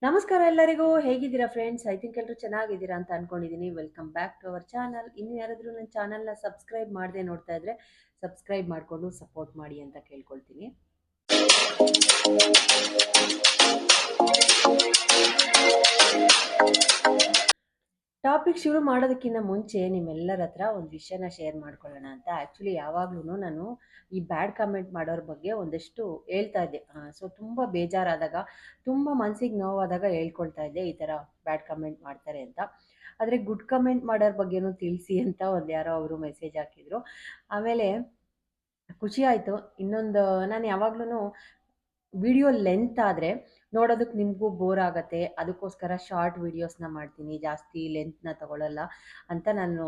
ನಮಸ್ಕಾರ ಎಲ್ಲರಿಗೂ. ಹೇಗಿದ್ದೀರಾ ಫ್ರೆಂಡ್ಸ್? ಐ ಥಿಂಕ್ ಎಲ್ಲರೂ ಚೆನ್ನಾಗಿದ್ದೀರಾ ಅಂತ ಅನ್ಕೊಂಡಿದ್ದೀನಿ. Welcome back to our channel. ಇನ್ನು ಯಾರಾದರೂ ನನ್ನ ಚಾನಲ್ನ ಸಬ್ಸ್ಕ್ರೈಬ್ ಮಾಡದೆ ನೋಡ್ತಾ ಇದ್ರೆ ಸಬ್ಸ್ಕ್ರೈಬ್ ಮಾಡಿಕೊಂಡು ಸಪೋರ್ಟ್ ಮಾಡಿ ಅಂತ ಕೇಳ್ಕೊಳ್ತೀನಿ. ಟಾಪಿಕ್ ಶುರು ಮಾಡೋದಕ್ಕಿಂತ ಮುಂಚೆ ನಿಮ್ಮೆಲ್ಲರ ಹತ್ರ ಒಂದು ವಿಷಯನ ಶೇರ್ ಮಾಡ್ಕೊಳ್ಳೋಣ ಅಂತ. ಆ್ಯಕ್ಚುಲಿ ಯಾವಾಗ್ಲೂ ನಾನು ಈ ಬ್ಯಾಡ್ ಕಮೆಂಟ್ ಮಾಡೋರ ಬಗ್ಗೆ ಒಂದಷ್ಟು ಹೇಳ್ತಾ ಇದ್ದೆ. ಸೊ ತುಂಬ ಬೇಜಾರಾದಾಗ, ತುಂಬ ಮನಸ್ಸಿಗೆ ನೋವಾದಾಗ ಹೇಳ್ಕೊಳ್ತಾ ಇದ್ದೆ ಈ ಥರ ಬ್ಯಾಡ್ ಕಮೆಂಟ್ ಮಾಡ್ತಾರೆ ಅಂತ. ಆದರೆ ಗುಡ್ ಕಮೆಂಟ್ ಮಾಡೋರ ಬಗ್ಗೆನೂ ತಿಳಿಸಿ ಅಂತ ಒಂದು ಯಾರೋ ಅವರು ಮೆಸೇಜ್ ಹಾಕಿದರು. ಆಮೇಲೆ ಖುಷಿ ಆಯಿತು. ಇನ್ನೊಂದು, ನಾನು ಯಾವಾಗ್ಲೂ ವಿಡಿಯೋ ಲೆಂತ್ ಆದರೆ ನೋಡೋದಕ್ಕೆ ನಿಮಗೂ ಬೋರ್ ಆಗುತ್ತೆ, ಅದಕ್ಕೋಸ್ಕರ ಶಾರ್ಟ್ ವೀಡಿಯೋಸ್ನ ಮಾಡ್ತೀನಿ, ಜಾಸ್ತಿ ಲೆಂತ್ನ ತಗೊಳ್ಳಲ್ಲ ಅಂತ ನಾನು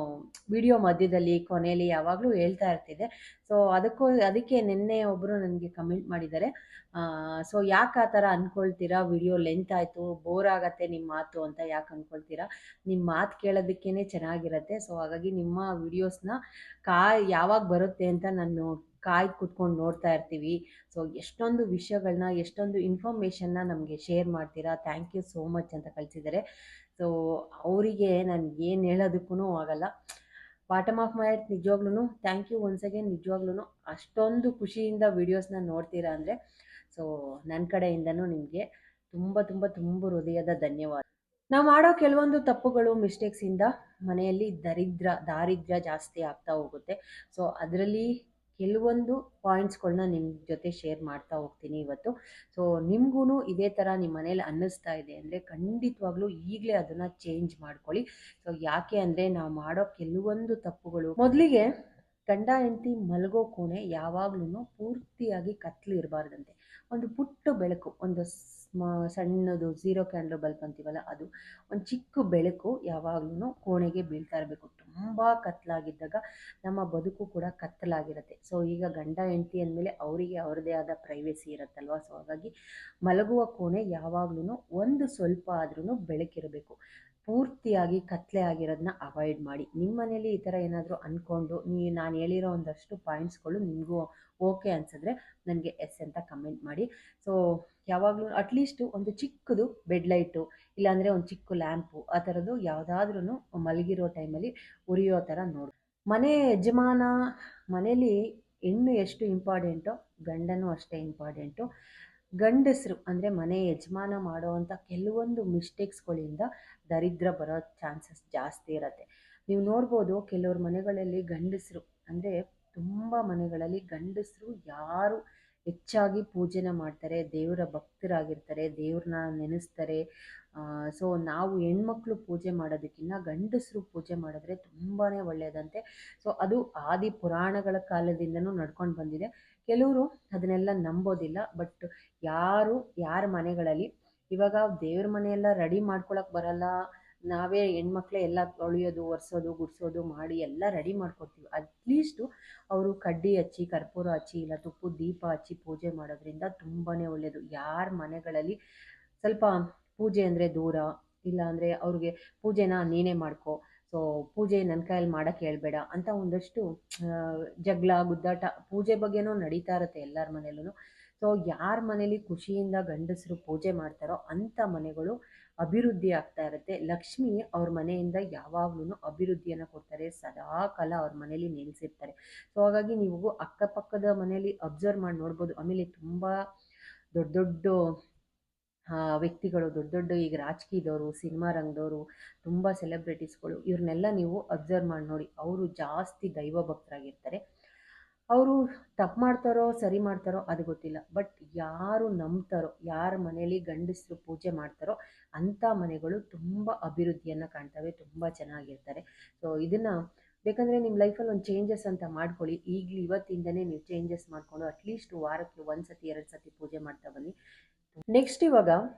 ವಿಡಿಯೋ ಮಧ್ಯದಲ್ಲಿ ಕೊನೆಯಲ್ಲಿ ಯಾವಾಗಲೂ ಹೇಳ್ತಾ ಇರ್ತಿದ್ದೆ. ಸೊ ಅದಕ್ಕೆ ನಿನ್ನೆ ಒಬ್ಬರು ನನಗೆ ಕಮೆಂಟ್ ಮಾಡಿದ್ದಾರೆ, ಸೊ ಯಾಕೆ ಆ ಥರ ಅಂದ್ಕೊಳ್ತೀರಾ, ವಿಡಿಯೋ ಲೆಂತ್ ಆಯಿತು, ಬೋರ್ ಆಗತ್ತೆ ನಿಮ್ಮ ಮಾತು ಅಂತ ಯಾಕೆ ಅಂದ್ಕೊಳ್ತೀರಾ, ನಿಮ್ಮ ಮಾತು ಕೇಳೋದಕ್ಕೇ ಚೆನ್ನಾಗಿರುತ್ತೆ. ಸೊ ಹಾಗಾಗಿ ನಿಮ್ಮ ವಿಡಿಯೋಸ್ನ ಯಾವಾಗ ಬರುತ್ತೆ ಅಂತ ನಾನು ಕಾಯ್ದು ಕುತ್ಕೊಂಡು ನೋಡ್ತಾ ಇರ್ತೀವಿ. ಸೊ ಎಷ್ಟೊಂದು ವಿಷಯಗಳನ್ನ, ಎಷ್ಟೊಂದು ಇನ್ಫಾರ್ಮೇಷನ್ನ ನಮಗೆ ಶೇರ್ ಮಾಡ್ತೀರಾ, ಥ್ಯಾಂಕ್ ಯು ಸೋ ಮಚ್ ಅಂತ ಕಳಿಸಿದ್ದಾರೆ. ಸೊ ಅವರಿಗೆ ನಾನು ಏನು ಹೇಳೋದಕ್ಕೂ ಆಗಲ್ಲ. ಬಾಟಮ್ ಆಫ್ ಮೈ ಹಾರ್ಟ್ ನಿಜವಾಗ್ಲೂ ಥ್ಯಾಂಕ್ ಯು ಒನ್ಸ್ ಅಗೇನ್. ನಿಜವಾಗ್ಲೂ ಅಷ್ಟೊಂದು ಖುಷಿಯಿಂದ ವೀಡಿಯೋಸ್ನ ನೋಡ್ತೀರಾ ಅಂದರೆ ಸೊ ನನ್ನ ಕಡೆಯಿಂದನೂ ನಿಮಗೆ ತುಂಬ ತುಂಬ ತುಂಬ ಹೃದಯದ ಧನ್ಯವಾದ. ನಾವು ಮಾಡೋ ಕೆಲವೊಂದು ತಪ್ಪುಗಳು, ಮಿಸ್ಟೇಕ್ಸಿಂದ ಮನೆಯಲ್ಲಿ ದಾರಿದ್ರ್ಯ ಜಾಸ್ತಿ ಆಗ್ತಾ ಹೋಗುತ್ತೆ. ಸೊ ಅದರಲ್ಲಿ ಕೆಲವೊಂದು ಪಾಯಿಂಟ್ಸ್ಗಳನ್ನ ನಿಮ್ಮ ಜೊತೆ ಶೇರ್ ಮಾಡ್ತಾ ಹೋಗ್ತೀನಿ ಇವತ್ತು. ಸೊ ನಿಮಗೂ ಇದೇ ಥರ ನಿಮ್ಮ ಮನೇಲಿ ಅನ್ನಿಸ್ತಾ ಇದೆ ಅಂದರೆ ಖಂಡಿತವಾಗ್ಲೂ ಈಗಲೇ ಅದನ್ನು ಚೇಂಜ್ ಮಾಡ್ಕೊಳ್ಳಿ. ಸೊ ಯಾಕೆ ಅಂದರೆ ನಾವು ಮಾಡೋ ಕೆಲವೊಂದು ತಪ್ಪುಗಳು, ಮೊದಲಿಗೆ ಗಂಡ ಹೆಂಡತಿ ಮಲಗೋ ಕೋಣೆ ಯಾವಾಗ್ಲೂ ಪೂರ್ತಿಯಾಗಿ ಕತ್ಲು ಇರಬಾರ್ದಂತೆ. ಒಂದು ಪುಟ್ಟ ಬೆಳಕು, ಒಂದು ಸಣ್ಣದು 0 ಕ್ಯಾಂಡಲ್ ಬಲ್ಬ್ ಅಂತೀವಲ್ಲ, ಅದು ಒಂದು ಚಿಕ್ಕ ಬೆಳಕು ಯಾವಾಗ್ಲೂ ಕೋಣೆಗೆ ಬೀಳ್ತಾ ಇರಬೇಕು. ತುಂಬ ಕತ್ಲಾಗಿದ್ದಾಗ ನಮ್ಮ ಬದುಕು ಕೂಡ ಕತ್ತಲಾಗಿರುತ್ತೆ. ಸೊ ಈಗ ಗಂಡ ಹೆಂಡತಿ ಅಂದಮೇಲೆ ಅವರಿಗೆ ಅವರದೇ ಆದ ಪ್ರೈವೇಸಿ ಇರುತ್ತಲ್ವ. ಸೊ ಹಾಗಾಗಿ ಮಲಗುವ ಕೋಣೆ ಯಾವಾಗ್ಲೂ ಒಂದು ಸ್ವಲ್ಪ ಆದ್ರೂ ಬೆಳಕಿರಬೇಕು. ಪೂರ್ತಿಯಾಗಿ ಕತ್ಲೆ ಆಗಿರೋದನ್ನ ಅವಾಯ್ಡ್ ಮಾಡಿ. ನಿಮ್ಮ ಮನೇಲಿ ಈ ಥರ ಏನಾದರೂ ಅಂದ್ಕೊಂಡು ನಾನು ಹೇಳಿರೋ ಒಂದಷ್ಟು ಪಾಯಿಂಟ್ಸ್ಗಳು ನಿಮಗೂ ಓಕೆ ಅನ್ಸಿದ್ರೆ ನನಗೆ ಎಸ್ ಅಂತ ಕಮೆಂಟ್ ಮಾಡಿ. ಸೊ ಯಾವಾಗಲೂ ಅಟ್ಲೀಸ್ಟು ಒಂದು ಚಿಕ್ಕದು ಬೆಡ್ ಲೈಟು, ಇಲ್ಲಾಂದರೆ ಒಂದು ಚಿಕ್ಕ ಲ್ಯಾಂಪು, ಆ ಥರದ್ದು ಯಾವುದಾದ್ರೂ ಮಲಗಿರೋ ಟೈಮಲ್ಲಿ ಉರಿಯೋ ಥರ ನೋಡಿ. ಮನೆ ಯಜಮಾನ, ಮನೇಲಿ ಹೆಣ್ಣು ಎಷ್ಟು ಇಂಪಾರ್ಟೆಂಟೋ ಗಂಡನೂ ಅಷ್ಟೇ ಇಂಪಾರ್ಟೆಂಟು. ಗಂಡಸರು ಅಂದರೆ ಮನೆ ಯಜಮಾನ ಮಾಡುವಂಥ ಕೆಲವೊಂದು ಮಿಸ್ಟೇಕ್ಸ್ಗಳಿಂದ ದರಿದ್ರ ಬರೋ ಚಾನ್ಸಸ್ ಜಾಸ್ತಿ ಇರುತ್ತೆ. ನೀವು ನೋಡ್ಬೋದು, ಕೆಲವ್ರ ಮನೆಗಳಲ್ಲಿ ಗಂಡಸರು ಅಂದರೆ ತುಂಬ ಮನೆಗಳಲ್ಲಿ ಗಂಡಸರು ಯಾರು ಹೆಚ್ಚಾಗಿ ಪೂಜೆನ ಮಾಡ್ತಾರೆ, ದೇವರ ಭಕ್ತರಾಗಿರ್ತಾರೆ, ದೇವ್ರನ್ನ ನೆನೆಸ್ತಾರೆ. ಸೊ ನಾವು ಹೆಣ್ಮಕ್ಳು ಪೂಜೆ ಮಾಡೋದಕ್ಕಿಂತ ಗಂಡಸರು ಪೂಜೆ ಮಾಡಿದ್ರೆ ತುಂಬಾ ಒಳ್ಳೆಯದಂತೆ. ಸೊ ಅದು ಆದಿ ಪುರಾಣಗಳ ಕಾಲದಿಂದನೂ ನಡ್ಕೊಂಡು ಬಂದಿದೆ. ಕೆಲವರು ಅದನ್ನೆಲ್ಲ ನಂಬೋದಿಲ್ಲ. ಬಟ್ ಯಾರ ಮನೆಗಳಲ್ಲಿ ಇವಾಗ ದೇವ್ರ ಮನೆಯೆಲ್ಲ ರೆಡಿ ಮಾಡ್ಕೊಳಕ್ಕೆ ಬರಲ್ಲ, ನಾವೇ ಹೆಣ್ಮಕ್ಳೇ ಎಲ್ಲ ತೊಳೆಯೋದು, ಒರೆಸೋದು, ಗುಡಿಸೋದು ಮಾಡಿ ಎಲ್ಲ ರೆಡಿ ಮಾಡ್ಕೊಡ್ತೀವಿ. ಅಟ್ಲೀಸ್ಟು ಅವರು ಕಡ್ಡಿ ಹಚ್ಚಿ, ಕರ್ಪೂರ ಹಚ್ಚಿ, ಇಲ್ಲ ತುಪ್ಪದ ದೀಪ ಹಚ್ಚಿ ಪೂಜೆ ಮಾಡೋದ್ರಿಂದ ತುಂಬಾ ಒಳ್ಳೆಯದು. ಯಾರ ಮನೆಗಳಲ್ಲಿ ಸ್ವಲ್ಪ ಪೂಜೆ ಅಂದರೆ ದೂರ, ಇಲ್ಲ ಅಂದರೆ ಅವ್ರಿಗೆ ಪೂಜೆನ ನೀನೇ ಮಾಡ್ಕೊ, ಸೊ ಪೂಜೆ ನನ್ನ ಕೈಯಲ್ಲಿ ಮಾಡೋಕ್ಕೆ ಹೇಳ್ಬೇಡ ಅಂತ ಒಂದಷ್ಟು ಜಗಳ, ಗುದ್ದಾಟ ಪೂಜೆ ಬಗ್ಗೆನೂ ನಡೀತಾ ಇರುತ್ತೆ ಎಲ್ಲರ ಮನೇಲೂ. ಸೊ ಯಾರ ಮನೇಲಿ ಖುಷಿಯಿಂದ ಗಂಡಸರು ಪೂಜೆ ಮಾಡ್ತಾರೋ ಅಂಥ ಮನೆಗಳು ಅಭಿವೃದ್ಧಿ ಆಗ್ತಾ ಇರುತ್ತೆ. ಲಕ್ಷ್ಮಿ ಅವ್ರ ಮನೆಯಿಂದ ಯಾವಾಗ್ಲೂ ಅಭಿವೃದ್ಧಿಯನ್ನು ಕೊಡ್ತಾರೆ, ಸದಾ ಕಾಲ ಅವ್ರ ಮನೇಲಿ ನೆಲೆಸಿರ್ತಾರೆ. ಸೊ ಹಾಗಾಗಿ ನೀವು ಅಕ್ಕಪಕ್ಕದ ಮನೇಲಿ ಅಬ್ಸರ್ವ್ ಮಾಡಿ ನೋಡ್ಬೋದು. ಆಮೇಲೆ ತುಂಬ ದೊಡ್ಡ ದೊಡ್ಡ ವ್ಯಕ್ತಿಗಳು, ದೊಡ್ಡ ದೊಡ್ಡ ಈಗ ರಾಜಕೀಯದವರು, ಸಿನಿಮಾ ರಂಗದವರು, ತುಂಬ ಸೆಲೆಬ್ರಿಟೀಸ್ಗಳು, ಇವ್ರನ್ನೆಲ್ಲ ನೀವು ಅಬ್ಸರ್ವ್ ಮಾಡಿ ನೋಡಿ. ಅವರು ಜಾಸ್ತಿ ದೈವ ಭಕ್ತರಾಗಿರ್ತಾರೆ. ಅವರು ತಪ್ಪು ಮಾಡ್ತಾರೋ ಸರಿ ಮಾಡ್ತಾರೋ ಅದು ಗೊತ್ತಿಲ್ಲ. ಬಟ್ ಯಾರು ನಂಬ್ತಾರೋ, ಯಾರ ಮನೇಲಿ ಗಂಡಸರು ಪೂಜೆ ಮಾಡ್ತಾರೋ ಅಂಥ ಮನೆಗಳು ತುಂಬ ಅಭಿವೃದ್ಧಿಯನ್ನು ಕಾಣ್ತವೆ, ತುಂಬ ಚೆನ್ನಾಗಿರ್ತಾರೆ. ಸೊ ಇದನ್ನು ಬೇಕಂದರೆ ನಿಮ್ಮ ಲೈಫಲ್ಲಿ ಒಂದು ಚೇಂಜಸ್ ಅಂತ ಮಾಡ್ಕೊಳ್ಳಿ. ಇವತ್ತಿಂದನೇ ನೀವು ಚೇಂಜಸ್ ಮಾಡಿಕೊಂಡು ಅಟ್ಲೀಸ್ಟ್ ವಾರಕ್ಕೆ 1 ಸತಿ 2 ಸತಿ ಪೂಜೆ ಮಾಡ್ತಾ ಬನ್ನಿ. ನೆಕ್ಸ್ಟ್, ಇವಾಗ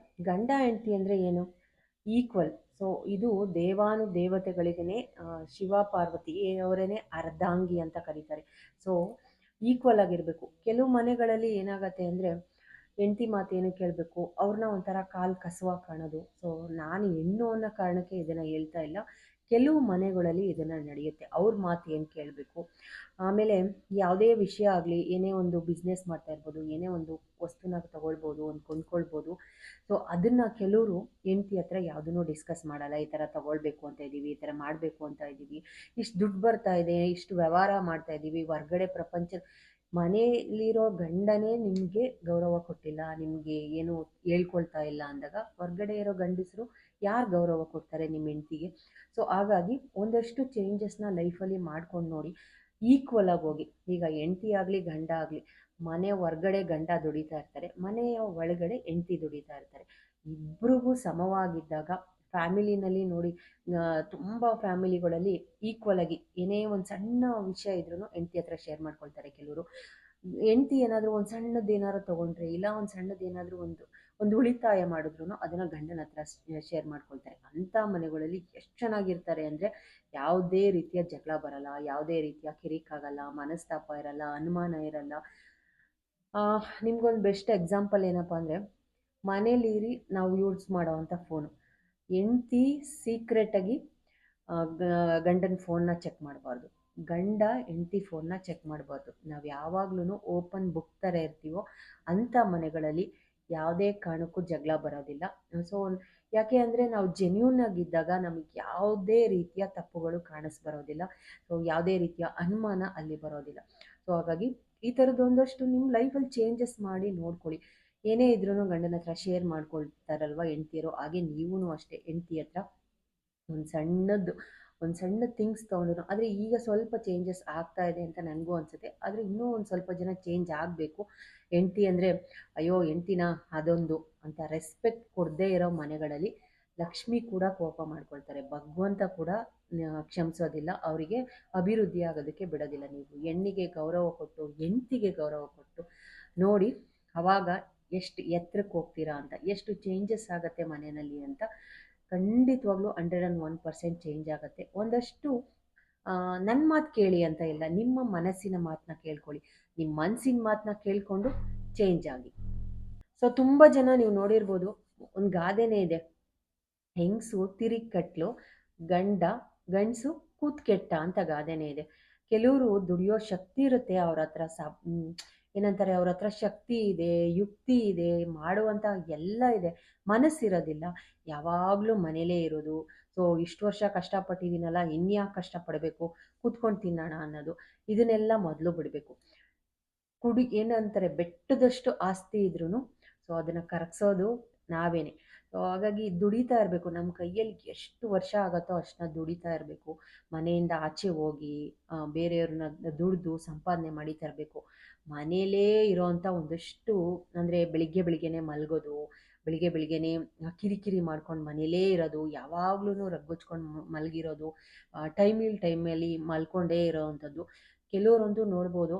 ಗಂಡ ಹೆಂಡತಿ ಅಂದರೆ ಏನು? ಈಕ್ವಲ್. ಸೊ ಇದು ದೇವತೆಗಳಿಗೇ ಶಿವ ಪಾರ್ವತಿ ಅವರೇನೆ ಅರ್ಧಾಂಗಿ ಅಂತ ಕರೀತಾರೆ. ಸೊ ಈಕ್ವಲ್ ಆಗಿರಬೇಕು. ಕೆಲವು ಮನೆಗಳಲ್ಲಿ ಏನಾಗತ್ತೆ ಅಂದರೆ ಹೆಂಡತಿ ಮಾತೇನು ಕೇಳಬೇಕು, ಅವ್ರನ್ನ ಒಂಥರ ಕಾಲು ಕಸವಾಗಿ ಕಾಣೋದು. ಸೊ ನಾನು ಹೆಣ್ಣು ಅನ್ನೋ ಕಾರಣಕ್ಕೆ ಇದನ್ನು ಹೇಳ್ತಾ ಇಲ್ಲ. ಕೆಲವು ಮನೆಗಳಲ್ಲಿ ಇದನ್ನು ನಡೆಯುತ್ತೆ. ಅವ್ರ ಮಾತು ಏನು ಕೇಳಬೇಕು. ಆಮೇಲೆ ಯಾವುದೇ ವಿಷಯ ಆಗಲಿ, ಏನೇ ಒಂದು ಬಿಸ್ನೆಸ್ ಮಾಡ್ತಾ ಇರ್ಬೋದು, ಏನೇ ಒಂದು ವಸ್ತುನ ತಗೊಳ್ಬೋದು, ಒಂದು ಕೊಂಡ್ಕೊಳ್ಬೋದು. ಸೊ ಅದನ್ನು ಕೆಲವರು ಹೆಂಡ್ತಿ ಹತ್ರ ಯಾವುದನ್ನು ಡಿಸ್ಕಸ್ ಮಾಡಲ್ಲ. ಈ ಥರ ತಗೊಳ್ಬೇಕು ಅಂತ ಇದ್ದೀವಿ, ಈ ಥರ ಮಾಡಬೇಕು ಅಂತ ಇದ್ದೀವಿ, ಇಷ್ಟು ದುಡ್ಡು ಬರ್ತಾ ಇದೆ, ಇಷ್ಟು ವ್ಯವಹಾರ ಮಾಡ್ತಾ ಇದ್ದೀವಿ, ಹೊರ್ಗಡೆ ಪ್ರಪಂಚ ಮನೆಯಲ್ಲಿರೋ ಗಂಡನೇ ನಿಮಗೆ ಗೌರವ ಕೊಟ್ಟಿಲ್ಲ, ನಿಮಗೆ ಏನು ಹೇಳ್ಕೊಳ್ತಾ ಇಲ್ಲ ಅಂದಾಗ ಹೊರ್ಗಡೆ ಇರೋ ಗಂಡಸರು ಯಾರು ಗೌರವ ಕೊಡ್ತಾರೆ ನಿಮ್ಮ ಹೆಂಡ್ತಿಗೆ? ಸೊ ಹಾಗಾಗಿ ಒಂದಷ್ಟು ಚೇಂಜಸ್ನ ಲೈಫಲ್ಲಿ ಮಾಡ್ಕೊಂಡು ನೋಡಿ. ಈಕ್ವಲ್ ಆಗಿ ಹೋಗಿ. ಈಗ ಹೆಂಡ್ತಿ ಆಗಲಿ ಗಂಡ ಆಗಲಿ, ಮನೆ ಹೊರ್ಗಡೆ ಗಂಡ ದುಡಿತಾ ಇರ್ತಾರೆ, ಮನೆಯ ಒಳಗಡೆ ಹೆಂಡ್ತಿ ದುಡಿತಾ ಇರ್ತಾರೆ. ಇಬ್ರಿಗೂ ಸಮವಾಗಿದ್ದಾಗ ಫ್ಯಾಮಿಲಿನಲ್ಲಿ ನೋಡಿ, ತುಂಬ ಫ್ಯಾಮಿಲಿಗಳಲ್ಲಿ ಈಕ್ವಲ್ ಆಗಿ ಏನೇ ಒಂದು ಸಣ್ಣ ವಿಷಯ ಇದ್ರೂ ಹೆಂಡ್ತಿ ಹತ್ರ ಶೇರ್ ಮಾಡ್ಕೊಳ್ತಾರೆ ಕೆಲವರು. ಹೆಂಡ್ತಿ ಏನಾದರೂ ಒಂದು ಸಣ್ಣದ್ದು ಏನಾದ್ರು ತೊಗೊಂಡ್ರೆ, ಇಲ್ಲ ಒಂದು ಸಣ್ಣದ್ದು ಏನಾದರೂ ಒಂದು ಉಳಿತಾಯ ಮಾಡಿದ್ರು ಅದನ್ನು ಗಂಡನ ಹತ್ರ ಶೇರ್ ಮಾಡ್ಕೊಳ್ತಾರೆ. ಅಂಥ ಮನೆಗಳಲ್ಲಿ ಎಷ್ಟು ಚೆನ್ನಾಗಿರ್ತಾರೆ ಅಂದರೆ ಯಾವುದೇ ರೀತಿಯ ಜಗಳ ಬರಲ್ಲ, ಯಾವುದೇ ರೀತಿಯ ಕಿರಿಕಾಗಲ್ಲ, ಮನಸ್ತಾಪ ಇರಲ್ಲ, ಅನುಮಾನ ಇರಲ್ಲ. ನಿಮ್ಗೊಂದು ಬೆಸ್ಟ್ ಎಕ್ಸಾಂಪಲ್ ಏನಪ್ಪ ಅಂದರೆ, ಮನೇಲಿರಿ ನಾವು ಯೂಸ್ ಮಾಡೋವಂಥ ಫೋನು, ಹೆಂಡ್ತಿ ಸೀಕ್ರೆಟಾಗಿ ಗಂಡನ ಫೋನ್ನ ಚೆಕ್ ಮಾಡಬಾರ್ದು, ಗಂಡ ಹೆಂಡ್ತಿ ಫೋನ್ನ ಚೆಕ್ ಮಾಡಬಾರ್ದು. ನಾವು ಯಾವಾಗ್ಲೂ ಓಪನ್ ಬುಕ್ ಥರ ಇರ್ತೀವೋ ಅಂಥ ಮನೆಗಳಲ್ಲಿ ಯಾವುದೇ ಕಾರಣಕ್ಕೂ ಜಗಳ ಬರೋದಿಲ್ಲ. ಸೊ ಯಾಕೆ ಅಂದರೆ ನಾವು ಜೆನ್ಯೂನ್ ಆಗಿದ್ದಾಗ ನಮಗೆ ಯಾವುದೇ ರೀತಿಯ ತಪ್ಪುಗಳು ಕಾಣಿಸ್ಬರೋದಿಲ್ಲ. ಸೊ ಯಾವುದೇ ರೀತಿಯ ಅನುಮಾನ ಅಲ್ಲಿ ಬರೋದಿಲ್ಲ. ಸೊ ಹಾಗಾಗಿ ಈ ಥರದ್ದೊಂದಷ್ಟು ನಿಮ್ಮ ಲೈಫಲ್ಲಿ ಚೇಂಜಸ್ ಮಾಡಿ ನೋಡ್ಕೊಳ್ಳಿ. ಏನೇ ಇದ್ರೂ ಗಂಡನ ಹತ್ರ ಶೇರ್ ಮಾಡ್ಕೊಳ್ತಾರಲ್ವ ಹೆಂಡ್ತಿಯರು, ಹಾಗೆ ನೀವೂ ಅಷ್ಟೇ ಹೆಂಡ್ತಿ ಹತ್ರ ಒಂದು ಸಣ್ಣ ಥಿಂಗ್ಸ್ ತೊಗೊಂಡ್ರು. ಆದರೆ ಈಗ ಸ್ವಲ್ಪ ಚೇಂಜಸ್ ಆಗ್ತಾ ಇದೆ ಅಂತ ನನಗೂ ಅನಿಸುತ್ತೆ. ಆದರೆ ಇನ್ನೂ ಒಂದು ಸ್ವಲ್ಪ ಜನ ಚೇಂಜ್ ಆಗಬೇಕು. ಹೆಂಡ್ತಿ ಅಂದರೆ ಅಯ್ಯೋ ಹೆಂಡ್ತಿನ ಅದೊಂದು ಅಂತ ರೆಸ್ಪೆಕ್ಟ್ ಕೊಡದೇ ಇರೋ ಮನೆಗಳಲ್ಲಿ ಲಕ್ಷ್ಮಿ ಕೂಡ ಕೋಪ ಮಾಡ್ಕೊಳ್ತಾರೆ, ಭಗವಂತ ಕೂಡ ಕ್ಷಮಿಸೋದಿಲ್ಲ, ಅವರಿಗೆ ಅಭಿವೃದ್ಧಿ ಆಗೋದಕ್ಕೆ ಬಿಡೋದಿಲ್ಲ. ನೀವು ಹೆಣ್ಣಿಗೆ ಗೌರವ ಕೊಟ್ಟು, ಹೆಂಡ್ತಿಗೆ ಗೌರವ ಕೊಟ್ಟು ನೋಡಿ, ಆವಾಗ ಎಷ್ಟು ಎತ್ತರಕ್ಕೆ ಹೋಗ್ತೀರಾ ಅಂತ, ಎಷ್ಟು ಚೇಂಜಸ್ ಆಗುತ್ತೆ ಮನೆಯಲ್ಲಿ ಅಂತ ಖಂಡಿತವಾಗ್ಲೂ 101% ಚೇಂಜ್ ಆಗುತ್ತೆ. ಒಂದಷ್ಟು ನನ್ನ ಮಾತು ಕೇಳಿ ಅಂತ ಇಲ್ಲ, ನಿಮ್ಮ ಮನಸ್ಸಿನ ಮಾತನ್ನ ಕೇಳ್ಕೊಳ್ಳಿ. ನಿಮ್ಮ ಮನಸ್ಸಿನ ಮಾತನ್ನ ಕೇಳಿಕೊಂಡು ಚೇಂಜ್ ಆಗಿ. ಸೊ ತುಂಬ ಜನ ನೀವು ನೋಡಿರ್ಬೋದು, ಒಂದು ಗಾದೆನೇ ಇದೆ, ಹೆಂಗಸು ತಿರುಗಿ ಕಟ್ಲು, ಗಂಡಸು ಕೂತ್ಕೆಟ್ಟ ಅಂತ ಗಾದೆನೇ ಇದೆ. ಕೆಲವರು ದುಡಿಯೋ ಶಕ್ತಿ ಇರುತ್ತೆ ಅವ್ರ ಹತ್ರ, ಏನಂತಾರೆ, ಅವ್ರ ಹತ್ರ ಶಕ್ತಿ ಇದೆ, ಯುಕ್ತಿ ಇದೆ, ಮಾಡುವಂಥ ಎಲ್ಲ ಇದೆ, ಮನಸ್ಸಿರೋದಿಲ್ಲ. ಯಾವಾಗಲೂ ಮನೇಲೇ ಇರೋದು. ಸೊ ಇಷ್ಟು ವರ್ಷ ಕಷ್ಟಪಟ್ಟಿದ್ದೀನಲ್ಲ, ಇನ್ಯಾಕೆ ಕಷ್ಟಪಡಬೇಕು, ಕೂತ್ಕೊಂಡು ತಿನ್ನೋಣ ಅನ್ನೋದು, ಇದನ್ನೆಲ್ಲ ಮೊದಲು ಬಿಡಬೇಕು. ಏನಂತಾರೆ, ಬೆಟ್ಟದಷ್ಟು ಆಸ್ತಿ ಇದ್ರೂ ಸೊ ಅದನ್ನು ಕರಗಿಸೋದು ನಾವೇನೆ. ಸೊ ಹಾಗಾಗಿ ದುಡಿತಾ ಇರಬೇಕು. ನಮ್ಮ ಕೈಯಲ್ಲಿ ಎಷ್ಟು ವರ್ಷ ಆಗುತ್ತೋ ಅಷ್ಟನ್ನ ದುಡಿತಾ ಇರಬೇಕು. ಮನೆಯಿಂದ ಆಚೆ ಹೋಗಿ ಬೇರೆಯವ್ರನ್ನ ದುಡಿದು ಸಂಪಾದನೆ ಮಾಡಿ ತರಬೇಕು. ಮನೇಲೇ ಇರೋವಂಥ ಒಂದಷ್ಟು ಅಂದರೆ ಬೆಳಿಗ್ಗೆನೇ ಮಲಗೋದು, ಬೆಳಿಗ್ಗೆನೇ ಕಿರಿಕಿರಿ ಮಾಡ್ಕೊಂಡು ಮನೇಲೇ ಇರೋದು, ಯಾವಾಗ್ಲೂ ರಗ್ಗುಚ್ಕೊಂಡು ಮಲಗಿರೋದು, ಟೈಮಲ್ಲಿ ಮಲ್ಕೊಂಡೇ ಇರೋವಂಥದ್ದು. ಕೆಲವರಂತೂ ನೋಡ್ಬೋದು,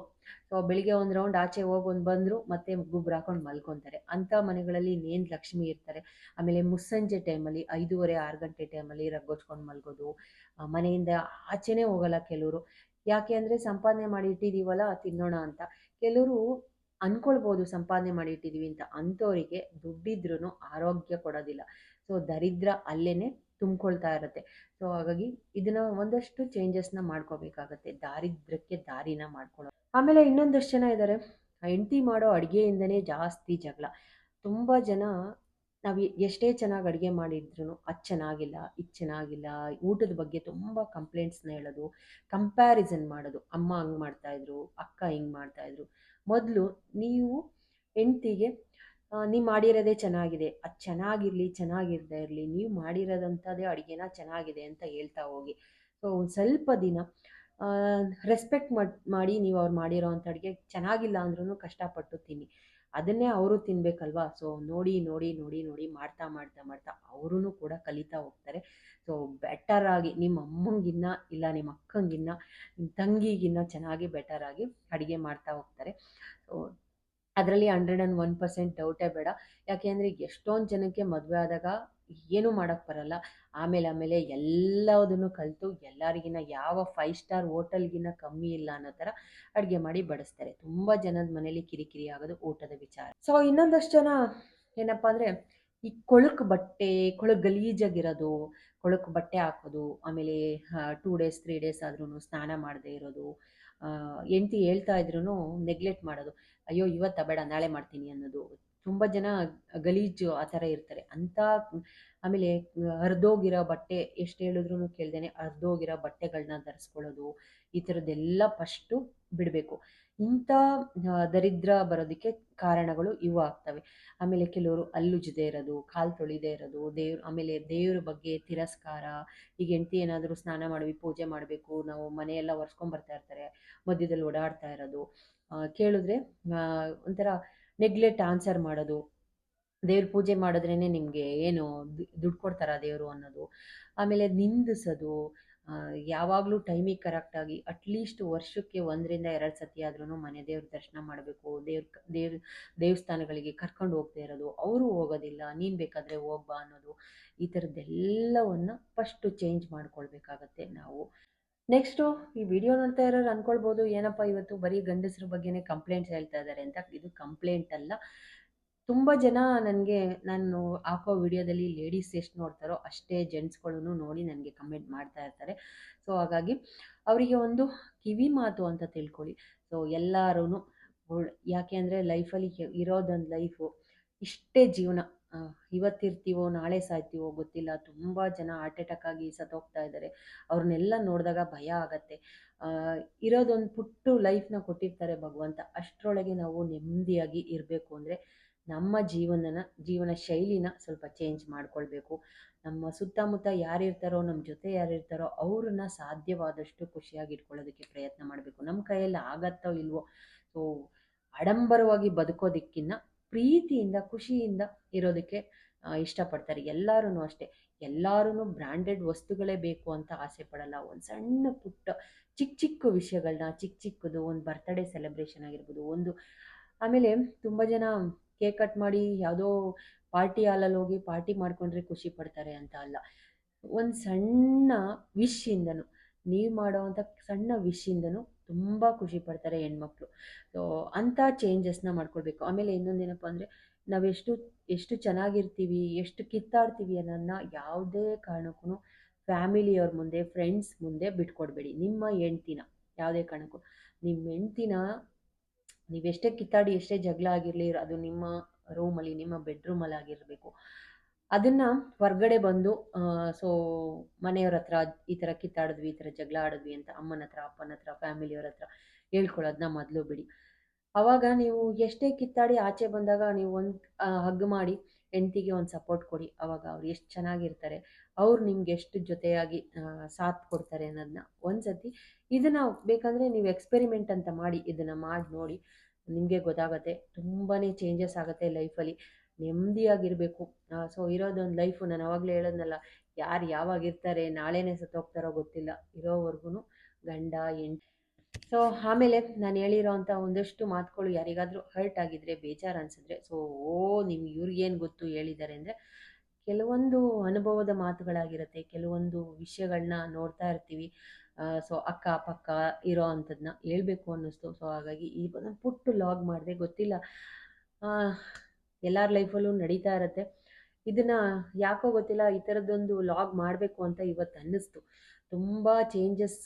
ಸೊ ಬೆಳಿಗ್ಗೆ ಒಂದು ರೌಂಡ್ ಆಚೆ ಹೋಗಿ ಬಂದರು ಮತ್ತೆ ಗುಬ್ರು ಹಾಕೊಂಡು ಮಲ್ಕೊತಾರೆ. ಅಂಥ ಮನೆಗಳಲ್ಲಿ ಇನ್ನೇನು ಲಕ್ಷ್ಮಿ ಇರ್ತಾರೆ. ಆಮೇಲೆ ಮುಸ್ಸಂಜೆ ಟೈಮಲ್ಲಿ 5:30-6 ಗಂಟೆ ಟೈಮಲ್ಲಿ ರಗ್ಗೊಚ್ಕೊಂಡು ಮಲ್ಗೋದು, ಮನೆಯಿಂದ ಆಚೆನೇ ಹೋಗಲ್ಲ ಕೆಲವರು. ಯಾಕೆ ಅಂದರೆ ಸಂಪಾದನೆ ಮಾಡಿ ಇಟ್ಟಿದ್ದೀವಲ್ಲ ತಿನ್ನೋಣ ಅಂತ. ಕೆಲವರು ಅಂದ್ಕೊಳ್ಬೋದು ಸಂಪಾದನೆ ಮಾಡಿ ಇಟ್ಟಿದ್ದೀವಿ ಅಂತ, ಅಂಥವರಿಗೆ ದುಡ್ಡಿದ್ರೂ ಆರೋಗ್ಯ ಕೊಡೋದಿಲ್ಲ. ಸೊ ದರಿದ್ರ ಅಲ್ಲೇ ತುಂಬಿಕೊಳ್ತಾ ಇರುತ್ತೆ. ಸೊ ಹಾಗಾಗಿ ಇದನ್ನು ಒಂದಷ್ಟು ಚೇಂಜಸ್ನ ಮಾಡ್ಕೋಬೇಕಾಗತ್ತೆ, ದಾರಿದ್ರ್ಯಕ್ಕೆ ದಾರಿನ ಮಾಡ್ಕೊಳ್ಳೋ. ಆಮೇಲೆ ಇನ್ನೊಂದಷ್ಟು ಜನ ಇದ್ದಾರೆ, ಹೆಂಡ್ತಿ ಮಾಡೋ ಅಡುಗೆಯಿಂದನೇ ಜಾಸ್ತಿ ಜಗಳ. ತುಂಬ ಜನ ನಾವು ಎಷ್ಟೇ ಚೆನ್ನಾಗಿ ಅಡುಗೆ ಮಾಡಿದ್ರು ಅದು ಚೆನ್ನಾಗಿಲ್ಲ, ಇದು ಚೆನ್ನಾಗಿಲ್ಲ, ಊಟದ ಬಗ್ಗೆ ತುಂಬ ಕಂಪ್ಲೇಂಟ್ಸ್ನ ಹೇಳೋದು, ಕಂಪ್ಯಾರಿಸನ್ ಮಾಡೋದು. ಅಮ್ಮ ಹಂಗೆ ಮಾಡ್ತಾಯಿದ್ರು, ಅಕ್ಕ ಹಿಂಗೆ ಮಾಡ್ತಾಯಿದ್ರು. ಮೊದಲು ನೀವು ಹೆಂಡ್ತಿಗೆ ನೀವು ಮಾಡಿರೋದೇ ಚೆನ್ನಾಗಿದೆ, ಅದು ಚೆನ್ನಾಗಿರದೇ ಇರಲಿ, ನೀವು ಮಾಡಿರೋದಂಥದ್ದೇ ಅಡುಗೆನ ಚೆನ್ನಾಗಿದೆ ಅಂತ ಹೇಳ್ತಾ ಹೋಗಿ. ಸೊ ಒಂದು ಸ್ವಲ್ಪ ದಿನ ರೆಸ್ಪೆಕ್ಟ್ ಮಾಡಿ ನೀವು ಅವ್ರು ಮಾಡಿರೋ ಅಂಥ ಅಡುಗೆ ಚೆನ್ನಾಗಿಲ್ಲ ಅಂದ್ರೂ ಕಷ್ಟಪಟ್ಟು ತಿನ್ನಿ, ಅದನ್ನೇ ಅವರು ತಿನ್ನಬೇಕಲ್ವಾ. ಸೊ ನೋಡಿ ಮಾಡ್ತಾ ಅವರೂ ಕೂಡ ಕಲಿತಾ ಹೋಗ್ತಾರೆ. ಸೊ ಬೆಟರಾಗಿ ನಿಮ್ಮ ಅಮ್ಮಂಗಿನ್ನ ಇಲ್ಲ ನಿಮ್ಮ ಅಕ್ಕಂಗಿನ್ನ ನಿಮ್ಮ ತಂಗಿಗಿನ್ನ ಚೆನ್ನಾಗಿ ಬೆಟರಾಗಿ ಅಡುಗೆ ಮಾಡ್ತಾ ಹೋಗ್ತಾರೆ. ಸೊ ಅದರಲ್ಲಿ 101% ಡೌಟೇ ಬೇಡ. ಯಾಕೆ ಅಂದರೆ ಎಷ್ಟೊಂದು ಜನಕ್ಕೆ ಮದುವೆ ಆದಾಗ ಏನೂ ಮಾಡೋಕ್ಕೆ ಬರಲ್ಲ, ಆಮೇಲೆ ಎಲ್ಲದನ್ನು ಕಲಿತು ಎಲ್ಲರಿಗಿನ್ನ ಯಾವ 5 ಸ್ಟಾರ್ ಹೋಟೆಲ್ಗಿನ್ನ ಕಮ್ಮಿ ಇಲ್ಲ ಅನ್ನೋ ಥರ ಅಡುಗೆ ಮಾಡಿ ಬಡಿಸ್ತಾರೆ. ತುಂಬ ಜನದ ಮನೇಲಿ ಕಿರಿಕಿರಿ ಆಗೋದು ಊಟದ ವಿಚಾರ. ಸೊ ಇನ್ನೊಂದಷ್ಟು ಜನ ಏನಪ್ಪ ಅಂದರೆ, ಈ ಕೊಳಕು ಬಟ್ಟೆ, ಗಲೀಜಾಗಿರೋದು, ಕೊಳಕು ಬಟ್ಟೆ ಹಾಕೋದು, ಆಮೇಲೆ 2 ಡೇಸ್ 3 ಡೇಸ್ ಆದ್ರೂ ಸ್ನಾನ ಮಾಡದೇ ಇರೋದು, ಹೆಂಡ್ತಿ ಹೇಳ್ತಾ ಇದ್ರೂ ನೆಗ್ಲೆಕ್ಟ್ ಮಾಡೋದು, ಅಯ್ಯೋ ಇವತ್ತು ಬೇಡ ನಾಳೆ ಮಾಡ್ತೀನಿ ಅನ್ನೋದು. ತುಂಬ ಜನ ಗಲೀಜು ಆ ಥರ ಇರ್ತಾರೆ ಅಂತ. ಆಮೇಲೆ ಹರಿದೋಗಿರೋ ಬಟ್ಟೆ ಎಷ್ಟು ಹೇಳಿದ್ರು ಕೇಳ್ದೇನೆ ಹರಿದೋಗಿರೋ ಬಟ್ಟೆಗಳನ್ನ ಧರಿಸ್ಕೊಳ್ಳೋದು, ಈ ಥರದ್ದೆಲ್ಲ ಫಸ್ಟು ಬಿಡಬೇಕು. ಇಂಥ ದರಿದ್ರ ಬರೋದಕ್ಕೆ ಕಾರಣಗಳು ಇವು ಆಗ್ತವೆ. ಆಮೇಲೆ ಕೆಲವರು ಹಲ್ಲುಜ್ಜದೇ ಇರೋದು, ಕಾಲು ತೊಳಿದೇ ಇರೋದು, ಆಮೇಲೆ ದೇವ್ರ ಬಗ್ಗೆ ತಿರಸ್ಕಾರ. ಈಗ ಹೆಂಡ್ತಿ ಏನಾದರೂ ಸ್ನಾನ ಮಾಡಿ ಪೂಜೆ ಮಾಡಬೇಕು, ನಾವು ಮನೆಯೆಲ್ಲ ಒರೆಸ್ಕೊಂಬರ್ತಾ ಇರ್ತಾರೆ, ಮಧ್ಯದಲ್ಲಿ ಓಡಾಡ್ತಾ ಇರೋದು, ಕೇಳಿದ್ರೆ ಒಂಥರ ನೆಗ್ಲೆಕ್ಟ್ ಆನ್ಸರ್ ಮಾಡೋದು, ದೇವ್ರ ಪೂಜೆ ಮಾಡಿದ್ರೇ ನಿಮಗೆ ಏನು ದುಡ್ಡು ಕೊಡ್ತಾರ ದೇವರು ಅನ್ನೋದು. ಆಮೇಲೆ ನಿಂದಿಸೋದು, ಯಾವಾಗಲೂ ಟೈಮಿಗೆ ಕರೆಕ್ಟಾಗಿ ಅಟ್ಲೀಸ್ಟ್ ವರ್ಷಕ್ಕೆ 1-2 ಸತಿ ಆದ್ರೂ ಮನೆ ದೇವ್ರ ದರ್ಶನ ಮಾಡಬೇಕು, ದೇವಸ್ಥಾನಗಳಿಗೆ ಕರ್ಕೊಂಡು ಹೋಗ್ತಾ ಇರೋದು, ಅವರು ಹೋಗೋದಿಲ್ಲ, ನೀನು ಬೇಕಾದರೆ ಹೋಗ್ಬಾ ಅನ್ನೋದು. ಈ ಥರದ್ದೆಲ್ಲವನ್ನು ಫಸ್ಟು ಚೇಂಜ್ ಮಾಡ್ಕೊಳ್ಬೇಕಾಗತ್ತೆ ನಾವು. ನೆಕ್ಸ್ಟು ಈ ವಿಡಿಯೋ ನೋಡ್ತಾ ಇರೋರು ಅಂದ್ಕೊಳ್ಬೋದು, ಏನಪ್ಪ ಇವತ್ತು ಬರೀ ಗಂಡಸ್ರ ಬಗ್ಗೆನೇ ಕಂಪ್ಲೇಂಟ್ಸ್ ಹೇಳ್ತಾ ಇದ್ದಾರೆ ಅಂತ. ಇದು ಕಂಪ್ಲೇಂಟ್ ಅಲ್ಲ. ತುಂಬ ಜನ ನನಗೆ ನಾನು ಹಾಕೋ ವಿಡಿಯೋದಲ್ಲಿ ಲೇಡೀಸ್ ಎಷ್ಟು ನೋಡ್ತಾರೋ ಅಷ್ಟೇ ಜೆಂಟ್ಸ್ಗಳೂ ನೋಡಿ ನನಗೆ ಕಮೆಂಟ್ ಮಾಡ್ತಾ ಇರ್ತಾರೆ. ಸೊ ಹಾಗಾಗಿ ಅವರಿಗೆ ಒಂದು ಕಿವಿ ಮಾತು ಅಂತ ತಿಳ್ಕೊಳ್ಳಿ. ಸೊ ಎಲ್ಲರೂ ಯಾಕೆ ಅಂದರೆ ಲೈಫಲ್ಲಿ ಇರೋದೊಂದು ಲೈಫು, ಇಷ್ಟೇ ಜೀವನ. ಇವತ್ತಿರ್ತೀವೋ ನಾಳೆ ಸಾಯ್ತೀವೋ ಗೊತ್ತಿಲ್ಲ. ತುಂಬ ಜನ ಹಾರ್ಟ್ ಅಟ್ಯಾಕ್ ಆಗಿ ಸತ್ತೋಗ್ತಾ ಇದ್ದಾರೆ. ಅವ್ರನ್ನೆಲ್ಲ ನೋಡಿದಾಗ ಭಯ ಆಗತ್ತೆ. ಇರೋದೊಂದು ಪುಟ್ಟು ಲೈಫ್ನ ಕೊಟ್ಟಿರ್ತಾರೆ ಭಗವಂತ. ಅಷ್ಟರೊಳಗೆ ನಾವು ನೆಮ್ಮದಿಯಾಗಿ ಇರಬೇಕು ಅಂದರೆ ನಮ್ಮ ಜೀವನ ಶೈಲಿನ ಸ್ವಲ್ಪ ಚೇಂಜ್ ಮಾಡ್ಕೊಳ್ಬೇಕು. ನಮ್ಮ ಸುತ್ತಮುತ್ತ ಯಾರಿರ್ತಾರೋ, ನಮ್ಮ ಜೊತೆ ಯಾರಿರ್ತಾರೋ ಅವ್ರನ್ನ ಸಾಧ್ಯವಾದಷ್ಟು ಖುಷಿಯಾಗಿ ಇಟ್ಕೊಳ್ಳೋದಕ್ಕೆ ಪ್ರಯತ್ನ ಮಾಡಬೇಕು. ನಮ್ಮ ಕೈಯಲ್ಲಿ ಆಗತ್ತೋ ಇಲ್ವೋ. ಸೊ ಆಡಂಬರವಾಗಿ ಬದುಕೋದಕ್ಕಿಂತ ಪ್ರೀತಿಯಿಂದ ಖುಷಿಯಿಂದ ಇರೋದಕ್ಕೆ ಇಷ್ಟಪಡ್ತಾರೆ. ಎಲ್ಲರೂ ಅಷ್ಟೇ. ಎಲ್ಲರೂ ಬ್ರ್ಯಾಂಡೆಡ್ ವಸ್ತುಗಳೇ ಬೇಕು ಅಂತ ಆಸೆ ಪಡಲ್ಲ. ಒಂದು ಸಣ್ಣ ಪುಟ್ಟ ಚಿಕ್ಕ ವಿಷಯಗಳನ್ನ, ಚಿಕ್ಕದು ಒಂದು ಬರ್ತ್ಡೇ ಸೆಲೆಬ್ರೇಷನ್ ಆಗಿರ್ಬೋದು, ಆಮೇಲೆ ತುಂಬ ಜನ ಕೇಕ್ ಕಟ್ ಮಾಡಿ ಯಾವುದೋ ಪಾರ್ಟಿ ಹಾಲಲ್ಲಿ ಹೋಗಿ ಪಾರ್ಟಿ ಮಾಡಿಕೊಂಡ್ರೆ ಖುಷಿ ಪಡ್ತಾರೆ ಅಂತ ಅಲ್ಲ. ಒಂದು ಸಣ್ಣ ವಿಶ್ಯಿಂದನೂ, ನೀವು ಮಾಡೋವಂಥ ಸಣ್ಣ ವಿಶ್ಯಿಂದನೂ ತುಂಬ ಖುಷಿ ಪಡ್ತಾರೆ ಹೆಣ್ಮಕ್ಳು. ಸೊ ಅಂಥ ಚೇಂಜಸ್ನ ಮಾಡ್ಕೊಳ್ಬೇಕು. ಆಮೇಲೆ ಇನ್ನೊಂದೇನಪ್ಪ ಅಂದರೆ, ಎಷ್ಟು ಚೆನ್ನಾಗಿರ್ತೀವಿ, ಎಷ್ಟು ಕಿತ್ತಾಡ್ತೀವಿ ಅನ್ನೋದನ್ನ ಯಾವುದೇ ಕಾರಣಕ್ಕೂ ಫ್ಯಾಮಿಲಿಯವ್ರ ಮುಂದೆ, ಫ್ರೆಂಡ್ಸ್ ಮುಂದೆ ಬಿಟ್ಕೊಡ್ಬೇಡಿ. ನಿಮ್ಮ ಹೆಂಡ್ತಿನ ಯಾವುದೇ ಕಾರಣಕ್ಕೂ, ನಿಮ್ಮ ಹೆಂಡ್ತಿನ ನೀವೆಷ್ಟೇ ಕಿತ್ತಾಡಿ, ಎಷ್ಟೇ ಜಗಳ ಆಗಿರಲಿ, ಅದು ನಿಮ್ಮ ರೂಮಲ್ಲಿ, ನಿಮ್ಮ ಬೆಡ್ರೂಮಲ್ಲಿ ಆಗಿರಬೇಕು. ಅದನ್ನು ಹೊರ್ಗಡೆ ಬಂದು ಸೊ ಮನೆಯವ್ರ ಹತ್ರ ಈ ಥರ ಕಿತ್ತಾಡಿದ್ವಿ, ಈ ಥರ ಜಗಳ ಆಡಿದ್ವಿ ಅಂತ ಅಮ್ಮನ ಹತ್ರ, ಅಪ್ಪನ ಹತ್ರ, ಫ್ಯಾಮಿಲಿಯವ್ರ ಹತ್ರ ಹೇಳ್ಕೊಳ್ಳೋದನ್ನ ಮೊದಲು ಬಿಡಿ. ಆವಾಗ ನೀವು ಎಷ್ಟೇ ಕಿತ್ತಾಡಿ ಆಚೆ ಬಂದಾಗ ನೀವು ಒಂದು ಹಗ್ ಮಾಡಿ ಹೆಂಡ್ತಿಗೆ ಒಂದು ಸಪೋರ್ಟ್ ಕೊಡಿ. ಆವಾಗ ಅವ್ರು ಎಷ್ಟು ಚೆನ್ನಾಗಿರ್ತಾರೆ, ಅವ್ರು ನಿಮ್ಗೆ ಎಷ್ಟು ಜೊತೆಯಾಗಿ ಸಾಥ್ ಕೊಡ್ತಾರೆ ಅನ್ನೋದನ್ನ ಒಂದ್ಸತಿ ಇದನ್ನು ಬೇಕಂದರೆ ನೀವು ಎಕ್ಸ್ಪೆರಿಮೆಂಟ್ ಅಂತ ಮಾಡಿ, ಇದನ್ನು ಮಾಡಿ ನೋಡಿ, ನಿಮಗೆ ಗೊತ್ತಾಗುತ್ತೆ. ತುಂಬಾ ಚೇಂಜಸ್ ಆಗುತ್ತೆ ಲೈಫಲ್ಲಿ. ನೆಮ್ಮದಿಯಾಗಿರಬೇಕು. ಸೊ ಇರೋದೊಂದು ಲೈಫು. ನಾನು ಆವಾಗಲೇ ಹೇಳೋದ್ನಲ್ಲ, ಯಾರು ಯಾವಾಗಿರ್ತಾರೆ, ನಾಳೆನೇ ಸತ್ತೋಗ್ತಾರೋ ಗೊತ್ತಿಲ್ಲ. ಇರೋವರೆಗೂ ಗಂಡ ಹೆಂಡ್ತಿ. ಸೊ ಆಮೇಲೆ ನಾನು ಹೇಳಿರೋ ಅಂಥ ಒಂದಷ್ಟು ಮಾತುಗಳು ಯಾರಿಗಾದರೂ ಹರ್ಟ್ ಆಗಿದ್ರೆ, ಬೇಜಾರು ಅನಿಸಿದ್ರೆ, ಸೊ ನಿಮ್ಗೆ ಇವ್ರಿಗೇನು ಗೊತ್ತು ಹೇಳಿದ್ದಾರೆ ಅಂದರೆ, ಕೆಲವೊಂದು ಅನುಭವದ ಮಾತುಗಳಾಗಿರುತ್ತೆ, ಕೆಲವೊಂದು ವಿಷಯಗಳನ್ನ ನೋಡ್ತಾ ಇರ್ತೀವಿ. ಸೊ ಅಕ್ಕಪಕ್ಕ ಇರೋ ಅಂಥದ್ದನ್ನ ಹೇಳ್ಬೇಕು ಅನ್ನಿಸ್ತು. ಸೊ ಹಾಗಾಗಿ ಈ ಒಂದು ಪುಟ್ಟು ಲಾಗ್ ಮಾಡಿದೆ. ಗೊತ್ತಿಲ್ಲ, ಎಲ್ಲರ ಲೈಫಲ್ಲೂ ನಡೀತಾ ಇರುತ್ತೆ. ಇದನ್ನು ಯಾಕೋ ಗೊತ್ತಿಲ್ಲ, ಈ ಥರದ್ದೊಂದು ಲಾಗ್ ಮಾಡಬೇಕು ಅಂತ ಇವತ್ತು ಅನ್ನಿಸ್ತು. ತುಂಬ ಚೇಂಜಸ್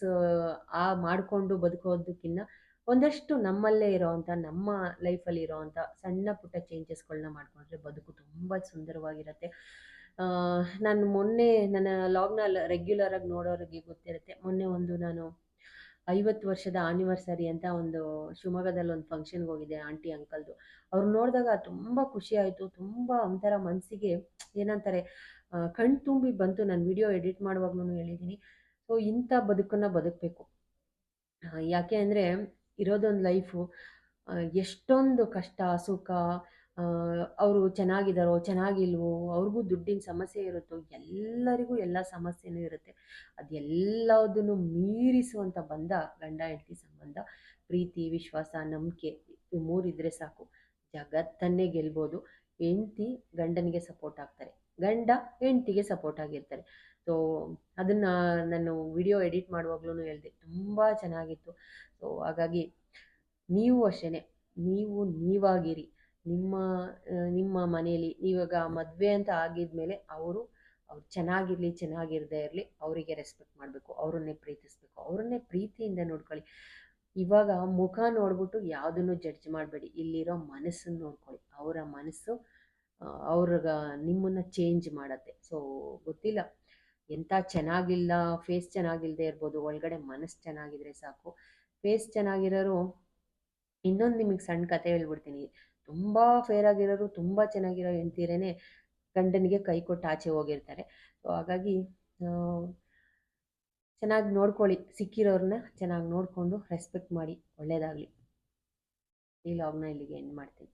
ಮಾಡಿಕೊಂಡು ಬದುಕೋದಕ್ಕಿಂತ ಒಂದಷ್ಟು ನಮ್ಮಲ್ಲೇ ಇರೋವಂಥ, ನಮ್ಮ ಲೈಫಲ್ಲಿ ಇರೋವಂಥ ಸಣ್ಣ ಪುಟ್ಟ ಚೇಂಜಸ್ಗಳನ್ನ ಮಾಡಿಕೊಂಡ್ರೆ ಬದುಕು ತುಂಬ ಸುಂದರವಾಗಿರುತ್ತೆ. ನಾನು ಮೊನ್ನೆ ನನ್ನ ಲಾಗ್ನ ರೆಗ್ಯುಲರಾಗಿ ನೋಡೋರಿಗೆ ಗೊತ್ತಿರುತ್ತೆ. ಮೊನ್ನೆ ನಾನು 50 ವರ್ಷದ ಆನಿವರ್ಸರಿ ಅಂತ ಒಂದು ಶಿವಮೊಗ್ಗದಲ್ಲಿ ಒಂದು ಫಂಕ್ಷನ್ಗೆ ಹೋಗಿದ್ದೆ, ಆಂಟಿ ಅಂಕಲ್ದು. ಅವ್ರು ನೋಡಿದಾಗ ತುಂಬ ಖುಷಿ ಆಯಿತು. ತುಂಬ ಒಂಥರ ಮನಸ್ಸಿಗೆ ಏನಂತಾರೆ, ಕಣ್ ತುಂಬಿ ಬಂತು. ನಾನು ವಿಡಿಯೋ ಎಡಿಟ್ ಮಾಡುವಾಗ್ಲೂ ಹೇಳಿದ್ದೀನಿ. ಸೊ ಇಂಥ ಬದುಕನ್ನು ಬದುಕಬೇಕು. ಯಾಕೆ ಅಂದರೆ ಇರೋದೊಂದು ಲೈಫು. ಎಷ್ಟೊಂದು ಕಷ್ಟ ಸುಖ, ಅವರು ಚೆನ್ನಾಗಿದ್ದಾರೋ ಚೆನ್ನಾಗಿಲ್ವೋ, ಅವ್ರಿಗೂ ದುಡ್ಡಿನ ಸಮಸ್ಯೆ ಇರುತ್ತೋ, ಎಲ್ಲರಿಗೂ ಎಲ್ಲ ಸಮಸ್ಯೆನೂ ಇರುತ್ತೆ. ಅದೆಲ್ಲದನ್ನು ಮೀರಿಸುವಂಥ ಬಂಧ ಗಂಡ ಹೆಂಡತಿ ಸಂಬಂಧ. ಪ್ರೀತಿ, ವಿಶ್ವಾಸ, ನಂಬಿಕೆ ಇವು 3 ಇದ್ದರೆ ಸಾಕು, ಜಗತ್ತನ್ನೇ ಗೆಲ್ಬೋದು. ಹೆಂಡತಿ ಗಂಡನಿಗೆ ಸಪೋರ್ಟ್ ಆಗ್ತಾರೆ, ಗಂಡ ಹೆಂಡತಿಗೆ ಸಪೋರ್ಟ್ ಆಗಿರ್ತಾರೆ. ಸೊ ಅದನ್ನು ನಾನು ವಿಡಿಯೋ ಎಡಿಟ್ ಮಾಡುವಾಗ್ಲೂ ಹೇಳಿದೆ, ತುಂಬ ಚೆನ್ನಾಗಿತ್ತು. ಸೊ ಹಾಗಾಗಿ ನೀವು ಅಷ್ಟೇ, ನೀವು ನೀವಾಗಿರಿ. ನಿಮ್ಮ ನಿಮ್ಮ ಮನೆಯಲ್ಲಿ ಇವಾಗ ಮದುವೆ ಅಂತ ಆಗಿದ್ಮೇಲೆ ಅವ್ರು ಚೆನ್ನಾಗಿರಲಿ ಚೆನ್ನಾಗಿರದೇ ಇರಲಿ ಅವರಿಗೆ ರೆಸ್ಪೆಕ್ಟ್ ಮಾಡಬೇಕು, ಅವರನ್ನೇ ಪ್ರೀತಿಸ್ಬೇಕು, ಅವರನ್ನೇ ಪ್ರೀತಿಯಿಂದ ನೋಡ್ಕೊಳ್ಳಿ. ಇವಾಗ ಮುಖ ನೋಡ್ಬಿಟ್ಟು ಯಾವುದನ್ನು ಜಡ್ಜ್ ಮಾಡಬೇಡಿ, ಇಲ್ಲಿರೋ ಮನಸ್ಸನ್ನು ನೋಡ್ಕೊಳ್ಳಿ. ಅವರ ಮನಸ್ಸು ಅವ್ರಿಗೆ ನಿಮ್ಮನ್ನು ಚೇಂಜ್ ಮಾಡತ್ತೆ. ಸೊ ಗೊತ್ತಿಲ್ಲ, ಎಂಥ ಚೆನ್ನಾಗಿಲ್ಲ, ಫೇಸ್ ಚೆನ್ನಾಗಿಲ್ಲದೆ ಇರ್ಬೋದು, ಒಳಗಡೆ ಮನಸ್ಸು ಚೆನ್ನಾಗಿದ್ರೆ ಸಾಕು. ಫೇಸ್ ಚೆನ್ನಾಗಿರೋರು, ಇನ್ನೊಂದು ನಿಮಗೆ ಸಣ್ಣ ಕತೆ ಹೇಳ್ಬಿಡ್ತೀನಿ. ತುಂಬ ಫೇರ್ ಆಗಿರೋರು, ತುಂಬ ಚೆನ್ನಾಗಿರೋ ಹೆಂಡ್ತೀರೇನೆ ಗಂಡನಿಗೆ ಕೈ ಕೊಟ್ಟು ಆಚೆ ಹೋಗಿರ್ತಾರೆ. ಸೊ ಹಾಗಾಗಿ ಚೆನ್ನಾಗಿ ನೋಡ್ಕೊಳ್ಳಿ, ಸಿಕ್ಕಿರೋರನ್ನ ಚೆನ್ನಾಗಿ ನೋಡಿಕೊಂಡು ರೆಸ್ಪೆಕ್ಟ್ ಮಾಡಿ. ಒಳ್ಳೆಯದಾಗಲಿ. ಈ ಲಾಗ್ನ ಇಲ್ಲಿಗೆ ಎಂಡ್ ಮಾಡ್ತೀನಿ.